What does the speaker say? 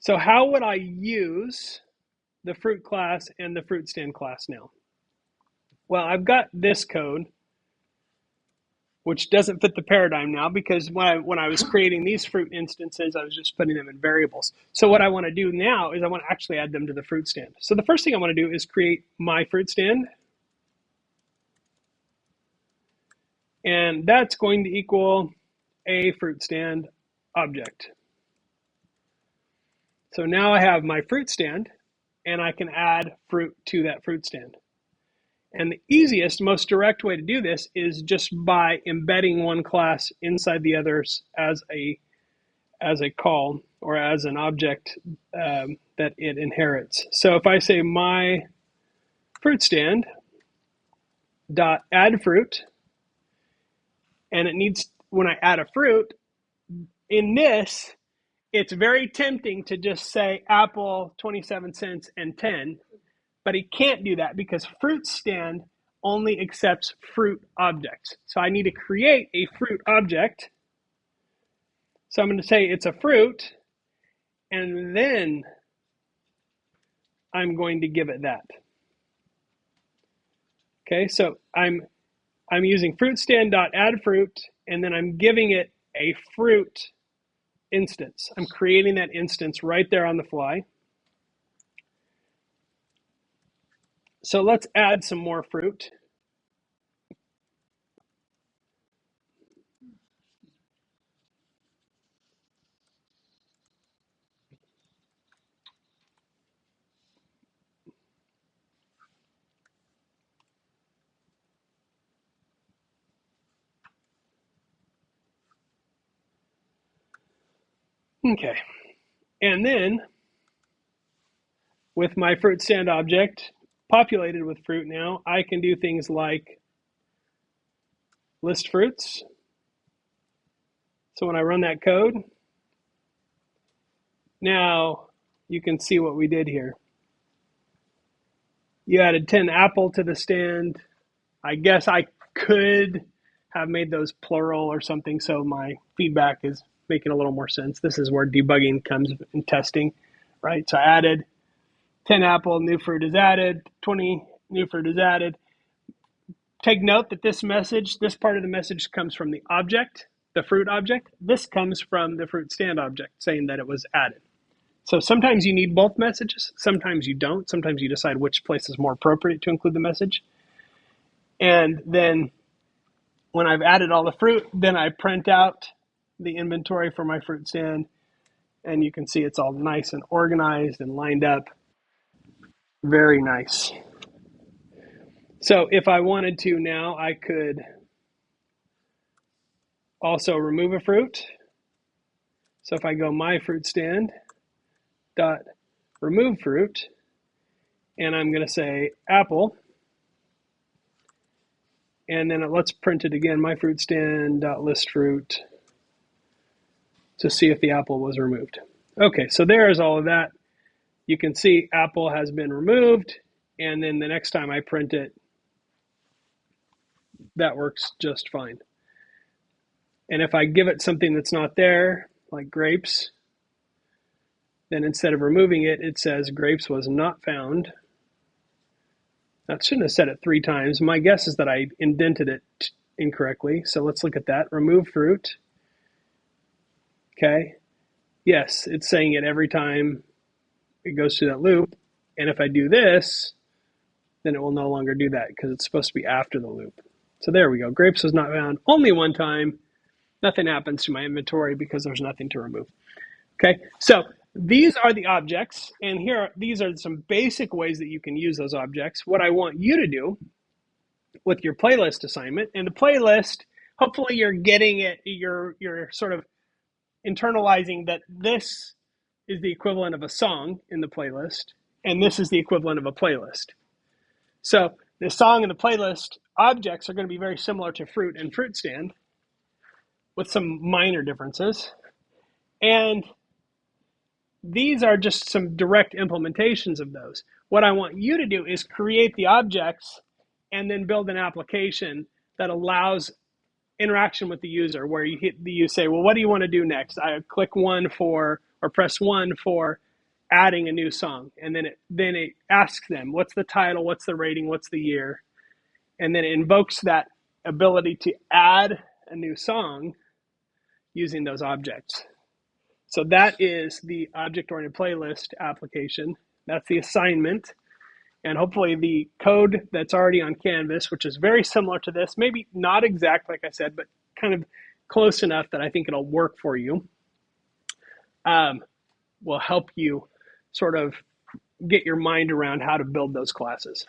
So how would I use the fruit class and the fruit stand class now? Well, I've got this code, which doesn't fit the paradigm now because when I was creating these fruit instances, I was just putting them in variables. So what I want to do now is I want to actually add them to the fruit stand. So the first thing I want to do is create my fruit stand. And that's going to equal a fruit stand object. So now I have my fruit stand, and I can add fruit to that fruit stand. And the easiest, most direct way to do this is just by embedding one class inside the others as a call or as an object that it inherits. So if I say my fruit stand dot add fruit, and it needs, when I add a fruit, in this, it's very tempting to just say apple 27 cents and 10, but it can't do that because fruit stand only accepts fruit objects. So I need to create a fruit object. So I'm going to say it's a fruit, and then I'm going to give it that. Okay, so I'm using fruit stand dot add fruit, and then I'm giving it a fruit instance. I'm creating that instance right there on the fly. So let's add some more fruit. Okay, and then with my fruit stand object populated with fruit now, I can do things like list fruits. So when I run that code, now you can see what we did here. You added 10 apple to the stand. I guess I could have made those plural or something, so my feedback is making a little more sense. This is where debugging comes in testing, right? So I added 10 apple, new fruit is added, 20 new fruit is added. Take note that this message, this part of the message comes from the object, the fruit object. This comes from the fruit stand object saying that it was added. So sometimes you need both messages, sometimes you don't. Sometimes you decide which place is more appropriate to include the message. And then when I've added all the fruit, then I print out the inventory for my fruit stand, and you can see it's all nice and organized and lined up. Very nice. So if I wanted to now, I could also remove a fruit. So if I go my fruit stand dot remove fruit, and I'm going to say apple, and then let's print it again, my fruit stand dot list fruit, to see if the apple was removed. Okay, so there's all of that. You can see apple has been removed, and then the next time I print it, that works just fine. And if I give it something that's not there, like grapes, then instead of removing it, it says grapes was not found. That shouldn't have said it 3 times. My guess is that I indented it incorrectly. So let's look at that. Remove fruit. Okay. Yes, it's saying it every time it goes through that loop. And if I do this, then it will no longer do that because it's supposed to be after the loop. So there we go. Grapes was not found only one time. Nothing happens to my inventory because there's nothing to remove. Okay, so these are the objects, and these are some basic ways that you can use those objects. What I want you to do with your playlist assignment, and the playlist, hopefully you're getting it, you're sort of internalizing that this is the equivalent of a song in the playlist, and this is the equivalent of a playlist. So the song and the playlist objects are going to be very similar to fruit and fruit stand with some minor differences. And these are just some direct implementations of those. What I want you to do is create the objects and then build an application that allows interaction with the user where you say, well, what do you want to do next? I click 1 for, or press 1 for adding a new song, and then it asks them what's the title, what's the rating, what's the year, and then it invokes that ability to add a new song using those objects. So that is the object-oriented playlist application. That's the assignment. And hopefully the code that's already on Canvas, which is very similar to this, maybe not exact, like I said, but kind of close enough that I think it'll work for you, will help you sort of get your mind around how to build those classes.